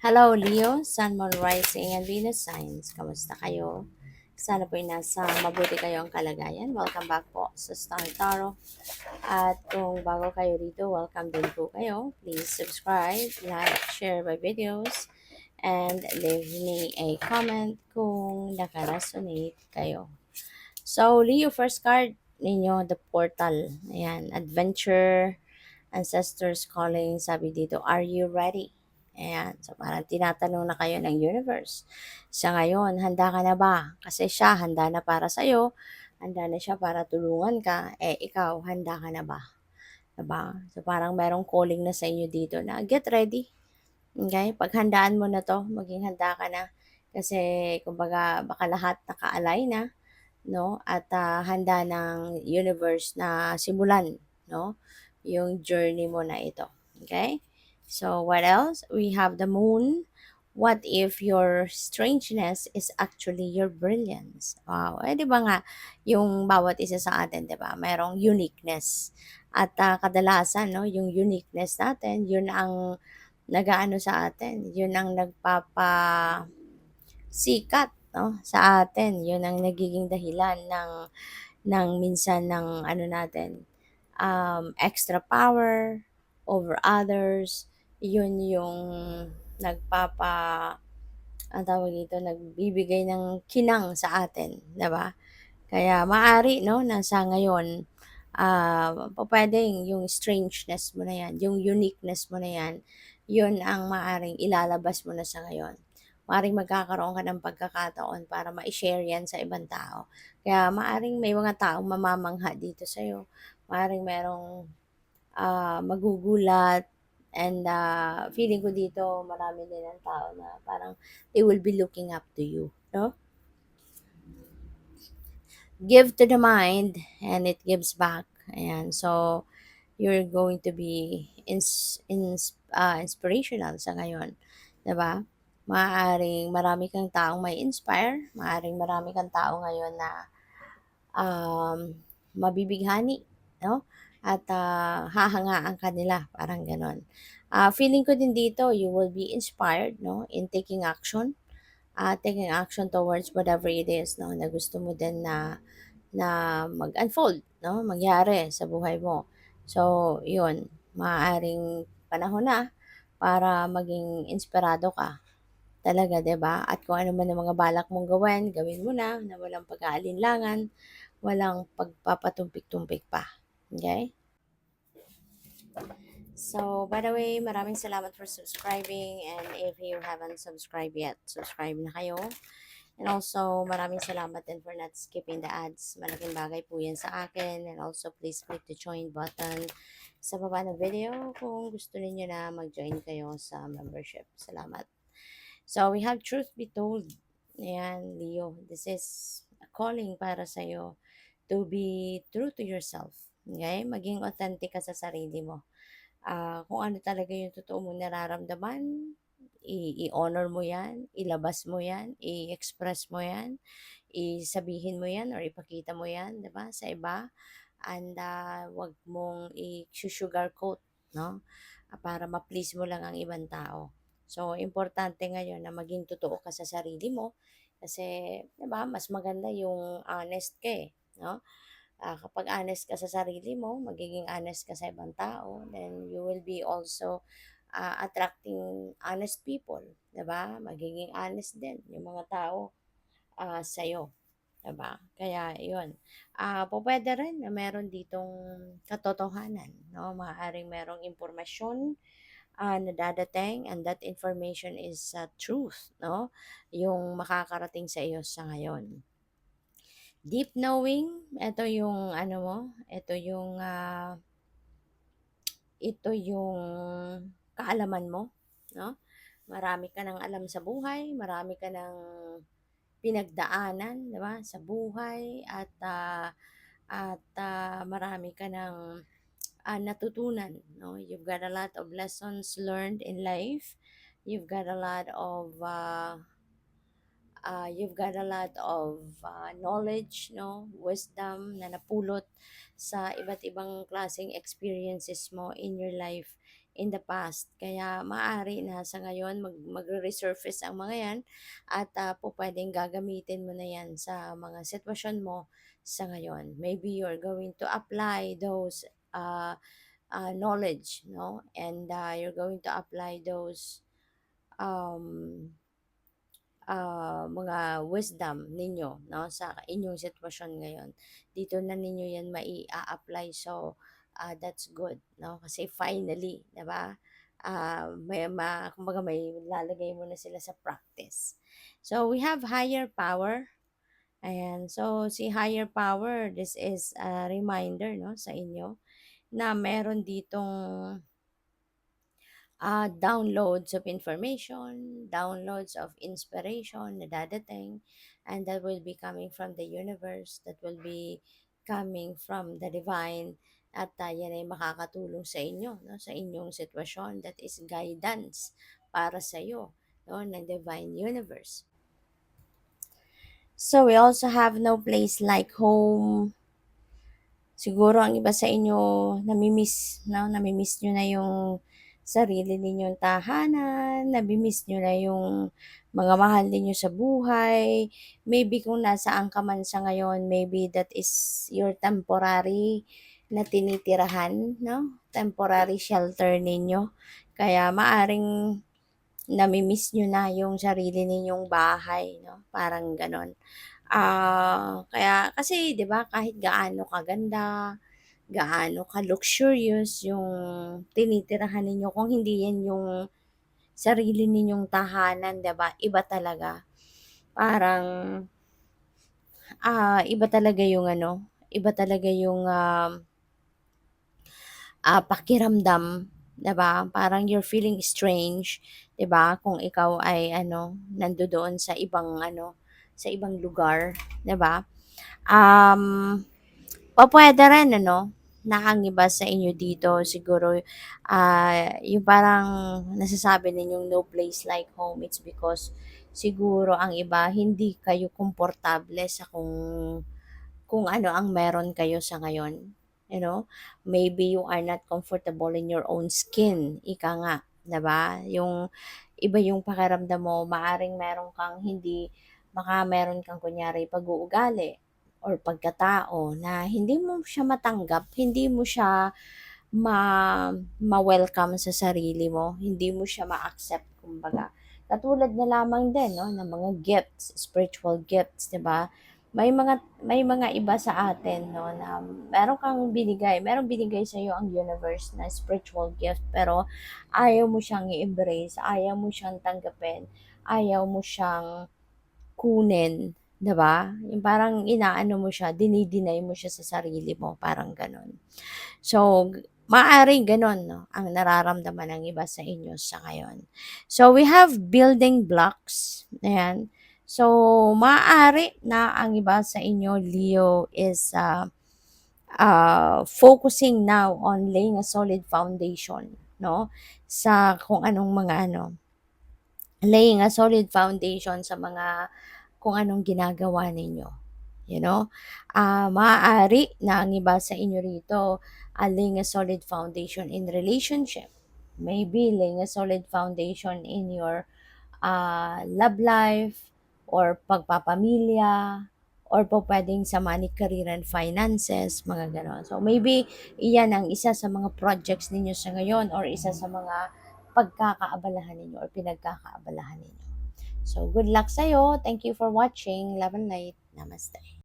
Hello, Leo, Sun, Moon, Rising, and Venus signs. Kamusta kayo? Sana po ay nasa mabuti kayong kalagayan. Welcome back po sa Star Tarot. At kung bago kayo dito, welcome din po kayo. Please subscribe, like, share my videos, and leave me a comment kung nakaresonate kayo. So, Leo, first card ninyo, the portal. Ayan, adventure, ancestors calling, sabi dito, are you ready? Ayan, so parang tinatanong na kayo ng universe. Sa ngayon, handa ka na ba? Kasi siya, handa na para sa'yo, handa na siya para tulungan ka, ikaw, handa ka na ba? Diba? So parang merong calling na sa inyo dito na get ready. Okay? Paghandaan mo na to, maging handa ka na. Kasi, kumbaga, baka lahat naka-align na, no? At handa ng universe na simulan, no? Yung journey mo na ito. Okay? So, what else? We have the moon. What if your strangeness is actually your brilliance? Wow. Di ba nga, yung bawat isa sa atin, di ba? Merong uniqueness. At kadalasan, no, yung uniqueness natin, yun ang nagaano sa atin. Yun ang sikat, no, sa atin. Yun ang nagiging dahilan ng minsan ng ano natin, extra power over others. Yun yung nagpapa ang tawag dito, nagbibigay ng kinang sa atin, 'di ba? Kaya maaari, no, na sa ngayon, pupuwedeng yung strangeness mo na 'yan, yung uniqueness mo na 'yan, yun ang maaring ilalabas mo na sa ngayon. Maaaring magkakaroon ka ng pagkakataon para mai-share 'yan sa ibang tao. Kaya maaaring may mga taong mamamangha dito sa'yo, maaaring merong, magugulat, and feeling ko dito marami din ang tao na parang they will be looking up to you, 'no? Give to the mind and it gives back. Ayan. So, you're going to be inspirational sa ngayon. 'Di ba? Maaaring marami kang taong may inspire. Maaaring marami kang tao ngayon na mabibighani, no? At hahangaan ka nila, parang ganon. Feeling ko din dito, you will be inspired, no? In taking action towards whatever it is, no? Na gusto mo din na mag-unfold, no? Mangyari sa buhay mo. So, yun, maaaring panahon na para maging inspirado ka talaga, 'di ba? At kung ano man ang mga balak mong gawin, gawin mo na walang pag-aalinlangan, walang pagpapatumpik-tumpik pa. Okay? So, by the way, maraming salamat for subscribing, and if you haven't subscribed yet, subscribe na kayo. And also, maraming salamat din for not skipping the ads. Malaking bagay po yan sa akin. And also, please click the join button sa baba ng video kung gusto niyo na mag-join kayo sa membership. Salamat. So, we have truth be told. Ayan, Leo. This is a calling para sa'yo to be true to yourself. Okay? Maging authentic ka sa sarili mo. Kung ano talaga yung totoo mong nararamdaman, i-honor mo yan, ilabas mo yan, i-express mo yan, isabihin mo yan or ipakita mo yan, 'di ba, sa iba. And wag mong i-sugarcoat, no? Para ma-please mo lang ang ibang tao. So, importante ngayon na maging totoo ka sa sarili mo kasi, 'di ba, mas maganda yung honest ka, no? Kapag honest ka sa sarili mo, magiging honest ka sa ibang tao, then you will be also attracting honest people, 'di ba? Magiging honest din yung mga tao sa'yo, 'di ba? Kaya 'yun. Pupuwede rin na meron ditong katotohanan, 'no? Maaaring merong impormasyon na dadating, and that information is truth, no? Yung makakarating sa iyo sa ngayon. Deep knowing, ito yung ano mo, ito yung kaalaman mo, no? Marami ka ng alam sa buhay, marami ka ng pinagdaanan, 'di ba, sa buhay, at marami ka ng natutunan, no? You've got a lot of lessons learned in life. You've got a lot of knowledge, no, wisdom na napulot sa iba't ibang klaseng experiences mo in your life in the past. Kaya maaari na sa ngayon magre-resurface ang mga yan at pwedeng gagamitin mo na yan sa mga sitwasyon mo sa ngayon. Maybe you're going to apply those knowledge, no? And you're going to apply those um, mga wisdom ninyo, no, sa inyong sitwasyon ngayon. Dito na ninyo yan mai-apply. So, that's good, no? Kasi finally, 'di ba? Kumbaga may lalagay mo na sila sa practice. So, we have higher power. Ayan. So, si higher power, this is a reminder, no, sa inyo na meron ditong downloads of information, downloads of inspiration na dadating, and that will be coming from the universe, that will be coming from the divine, at yan ay makakatulong sa inyo, no, sa inyong sitwasyon. That is guidance para sa iyo, no, ng divine universe. So we also have no place like home. Siguro ang iba sa inyo nami-miss, no? Nami-miss niyo na yung sarili ninyong tahanan, nami-miss niyo na yung mga mahal ninyo sa buhay. Maybe kung nasaan ka man sa ngayon, maybe that is your temporary na tinitirahan, no? Temporary shelter ninyo. Kaya maaring nami-miss niyo na yung sarili ninyong bahay, no? Parang ganon. Kaya kasi 'di ba kahit gaano kaganda, gaano ka-luxurious yung tinitirahan ninyo, kung hindi yan yung sarili ninyong tahanan, 'di ba? Iba talaga. Parang iba talaga yung ano, iba talaga yung pakiramdam, 'di ba? Parang you're feeling strange, 'di ba? Kung ikaw ay ano, nandoon sa ibang ano, sa ibang lugar, 'di ba? Um, Pupuwede rin ano, na ang iba sa inyo dito siguro, yung parang nasasabi ninyong no place like home, it's because siguro ang iba hindi kayo komportable sa kung ano ang meron kayo sa ngayon, you know? Maybe you are not comfortable in your own skin, ika nga, 'di ba? Yung iba yung pakiramdam mo, maaring meron kang hindi, baka meron kang kunyari pag-uugali or pagkatao na hindi mo siya matanggap, hindi mo siya ma-welcome sa sarili mo, hindi mo siya ma-accept kumbaga. Katulad na lamang din, no, ng mga gifts, spiritual gifts, 'di ba? May mga iba sa atin, no, na merong binigay sa iyo ang universe na spiritual gift, pero ayaw mo siyang i-embrace, ayaw mo siyang tanggapin, ayaw mo siyang kunin, 'di ba? Yung parang inaano mo siya, dinideny mo siya sa sarili mo, parang gano'n. So, maaaring gano'n, no, ang nararamdaman ng iba sa inyo sa ngayon. So, we have building blocks. Ayan. So, maaari na ang iba sa inyo, Leo, is focusing now on laying a solid foundation, no? Sa kung anong mga ano, laying a solid foundation sa mga kung anong ginagawa ninyo. You know? Maaari na ang iba sa inyo rito, laying a solid foundation in relationship. Maybe laying a solid foundation in your love life or pagpapamilya or po pwedeng sa money, career, and finances, mga ganon. So, maybe iyan ang isa sa mga projects ninyo sa ngayon or isa sa mga pagkakaabalahan ninyo or pinagkakaabalahan ninyo. So, good luck sa'yo. Thank you for watching. Love and light. Namaste.